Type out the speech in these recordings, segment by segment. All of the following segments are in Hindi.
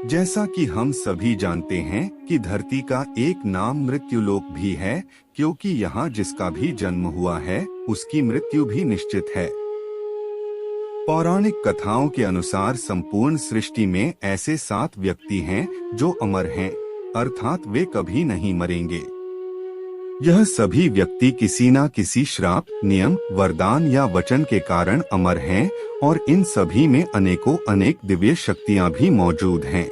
जैसा कि हम सभी जानते हैं कि धरती का एक नाम मृत्युलोक भी है, क्योंकि यहाँ जिसका भी जन्म हुआ है उसकी मृत्यु भी निश्चित है। पौराणिक कथाओं के अनुसार संपूर्ण सृष्टि में ऐसे 7 व्यक्ति हैं जो अमर हैं, अर्थात वे कभी नहीं मरेंगे। यह सभी व्यक्ति किसी न किसी श्राप, नियम, वरदान या वचन के कारण अमर हैं और इन सभी में अनेकों अनेक दिव्य शक्तियां भी मौजूद हैं।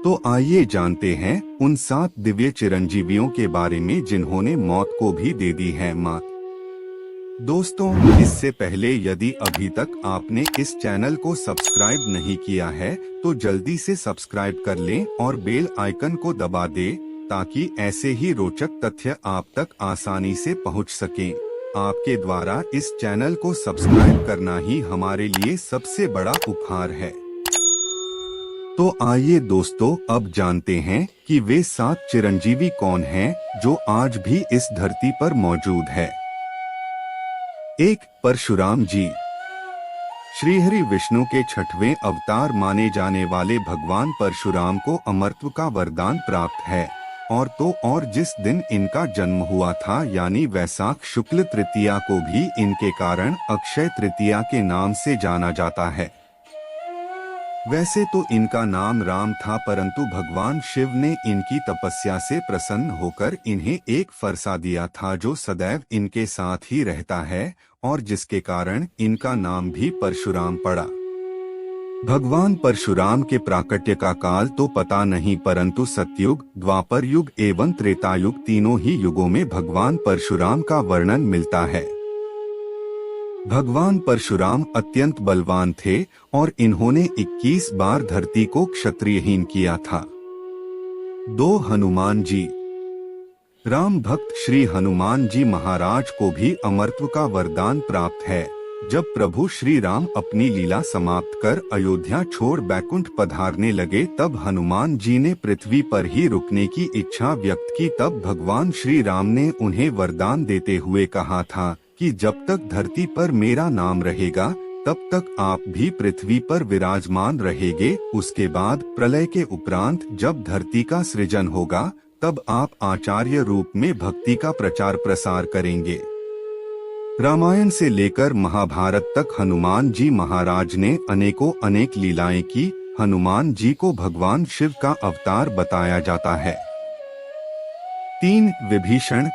तो आइए जानते हैं उन 7 दिव्य चिरंजीवियों के बारे में जिन्होंने मौत को भी दे दी है मात। दोस्तों, इससे पहले यदि अभी तक आपने इस चैनल को सब्सक्राइब नहीं किया है तो जल्दी से सब्सक्राइब कर लें और बेल आइकन को दबा दें ताकि ऐसे ही रोचक तथ्य आप तक आसानी से पहुंच सकें। आपके द्वारा इस चैनल को सब्सक्राइब करना ही हमारे लिए सबसे बड़ा उपहार है। तो आइए दोस्तों, अब जानते हैं कि वे 7 चिरंजीवी कौन हैं जो आज भी इस धरती पर मौजूद है। 1. परशुराम जी। श्रीहरि विष्णु के 6वें अवतार माने जाने वाले भगवान परशुराम को अमरत्व का वरदान प्राप्त है और जिस दिन इनका जन्म हुआ था यानी वैशाख शुक्ल तृतीया को भी इनके कारण अक्षय तृतीया के नाम से जाना जाता है। वैसे तो इनका नाम राम था, परंतु भगवान शिव ने इनकी तपस्या से प्रसन्न होकर इन्हें एक फरसा दिया था जो सदैव इनके साथ ही रहता है और जिसके कारण इनका नाम भी परशुराम पड़ा। भगवान परशुराम के प्राकट्य का काल तो पता नहीं, परंतु सतयुग, द्वापर युग एवं त्रेता युग तीनों ही युगों में भगवान परशुराम का वर्णन मिलता है। भगवान परशुराम अत्यंत बलवान थे और इन्होंने 21 बार धरती को क्षत्रियहीन किया था। 2. हनुमान जी। राम भक्त श्री हनुमान जी महाराज को भी अमरत्व का वरदान प्राप्त है। जब प्रभु श्री राम अपनी लीला समाप्त कर अयोध्या छोड़ बैकुंठ पधारने लगे तब हनुमान जी ने पृथ्वी पर ही रुकने की इच्छा व्यक्त की। तब भगवान श्री राम ने उन्हें वरदान देते हुए कहा था कि जब तक धरती पर मेरा नाम रहेगा तब तक आप भी पृथ्वी पर विराजमान रहेंगे। उसके बाद प्रलय के उपरांत जब धरती का सृजन होगा तब आप आचार्य रूप में भक्ति का प्रचार प्रसार करेंगे। रामायण से लेकर महाभारत तक हनुमान जी महाराज ने अनेकों अनेक लीलाएं की। हनुमान जी को भगवान शिव का अवतार बताया जाता है। 3. विभीषण।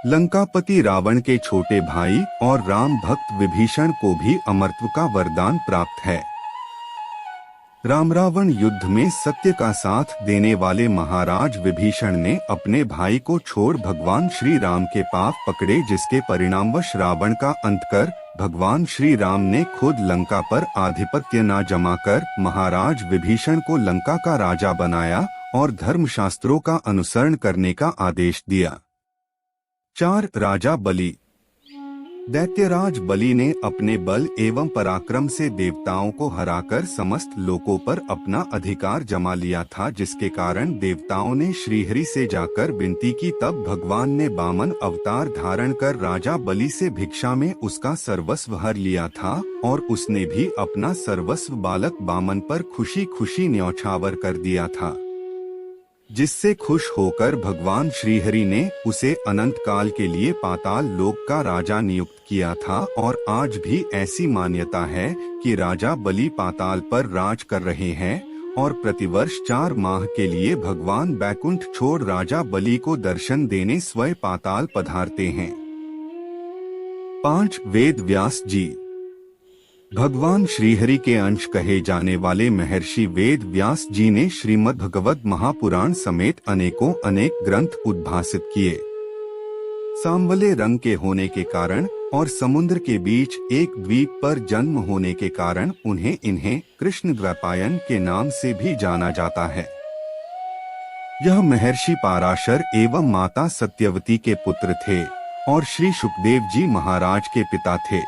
लंकापति रावण के छोटे भाई और राम भक्त विभीषण को भी अमरत्व का वरदान प्राप्त है। राम रावण युद्ध में सत्य का साथ देने वाले महाराज विभीषण ने अपने भाई को छोड़ भगवान श्री राम के पाप पकड़े, जिसके परिणामवश रावण का अंत कर भगवान श्री राम ने खुद लंका पर आधिपत्य न जमाकर महाराज विभीषण को लंका का राजा बनाया और धर्मशास्त्रों का अनुसरण करने का आदेश दिया। 4. राजा बलि। दैत्यराज बलि ने अपने बल एवं पराक्रम से देवताओं को हराकर समस्त लोकों पर अपना अधिकार जमा लिया था, जिसके कारण देवताओं ने श्रीहरि से जाकर विनती की। तब भगवान ने वामन अवतार धारण कर राजा बलि से भिक्षा में उसका सर्वस्व हर लिया था और उसने भी अपना सर्वस्व बालक वामन पर खुशी खुशी न्यौछावर कर दिया था, जिससे खुश होकर भगवान श्रीहरि ने उसे अनंत काल के लिए पाताल लोक का राजा नियुक्त किया था। और आज भी ऐसी मान्यता है कि राजा बलि पाताल पर राज कर रहे हैं और प्रतिवर्ष 4 माह के लिए भगवान बैकुंठ छोड़ राजा बलि को दर्शन देने स्वयं पाताल पधारते हैं। 5. वेद व्यास जी। भगवान श्रीहरि के अंश कहे जाने वाले महर्षि वेद व्यास जी ने श्रीमद् भगवद महापुराण समेत अनेकों अनेक ग्रंथ उद्भासित किए। सांवले रंग के होने के कारण और समुद्र के बीच एक द्वीप पर जन्म होने के कारण इन्हें कृष्ण द्वैपायन के नाम से भी जाना जाता है। यह महर्षि पाराशर एवं माता सत्यवती के पुत्र थे और श्री सुखदेव जी महाराज के पिता थे।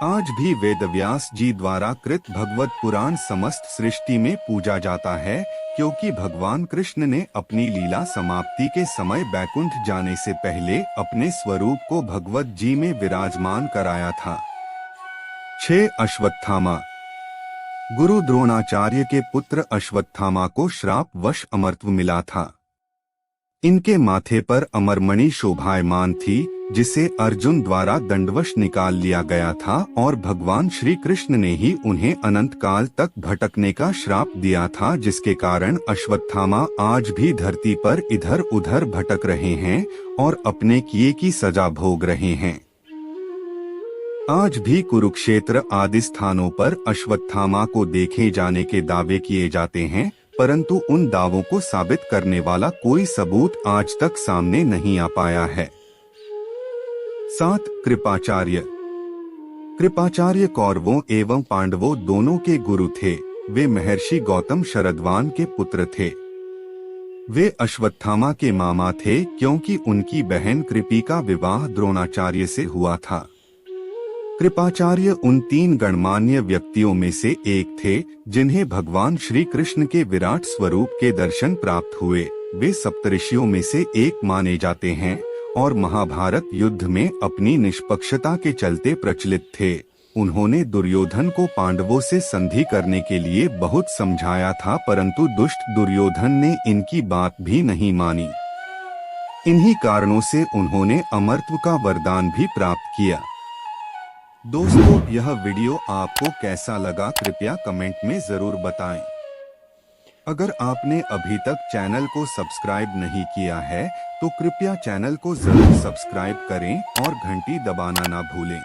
आज भी वेदव्यास जी द्वारा कृत भगवत पुराण समस्त सृष्टि में पूजा जाता है, क्योंकि भगवान कृष्ण ने अपनी लीला समाप्ति के समय बैकुंठ जाने से पहले अपने स्वरूप को भगवत जी में विराजमान कराया था। 6. अश्वत्थामा। गुरु द्रोणाचार्य के पुत्र अश्वत्थामा को श्राप वश अमरत्व मिला था। इनके माथे पर अमरमणि शोभायमान थी, जिसे अर्जुन द्वारा दंडवश निकाल लिया गया था और भगवान श्री कृष्ण ने ही उन्हें अनंत काल तक भटकने का श्राप दिया था, जिसके कारण अश्वत्थामा आज भी धरती पर इधर उधर भटक रहे हैं और अपने किए की सजा भोग रहे हैं। आज भी कुरुक्षेत्र आदि स्थानों पर अश्वत्थामा को देखे जाने के दावे किए जाते हैं, परंतु उन दावों को साबित करने वाला कोई सबूत आज तक सामने नहीं आ पाया है। 7. कृपाचार्य। कृपाचार्य कौरवों एवं पांडवों दोनों के गुरु थे। वे महर्षि गौतम शरद्वान के पुत्र थे। वे अश्वत्थामा के मामा थे, क्योंकि उनकी बहन कृपी का विवाह द्रोणाचार्य से हुआ था। कृपाचार्य उन 3 गणमान्य व्यक्तियों में से एक थे जिन्हें भगवान श्री कृष्ण के विराट स्वरूप के दर्शन प्राप्त हुए। वे सप्तऋषियों में से एक माने जाते हैं और महाभारत युद्ध में अपनी निष्पक्षता के चलते प्रचलित थे। उन्होंने दुर्योधन को पांडवों से संधि करने के लिए बहुत समझाया था, परंतु दुष्ट दुर्योधन ने इनकी बात भी नहीं मानी। इन्हीं कारणों से उन्होंने अमरत्व का वरदान भी प्राप्त किया। दोस्तों, यह वीडियो आपको कैसा लगा कृपया कमेंट में जरूर बताएं। अगर आपने अभी तक चैनल को सब्सक्राइब नहीं किया है तो कृपया चैनल को जरूर सब्सक्राइब करें और घंटी दबाना ना भूलें।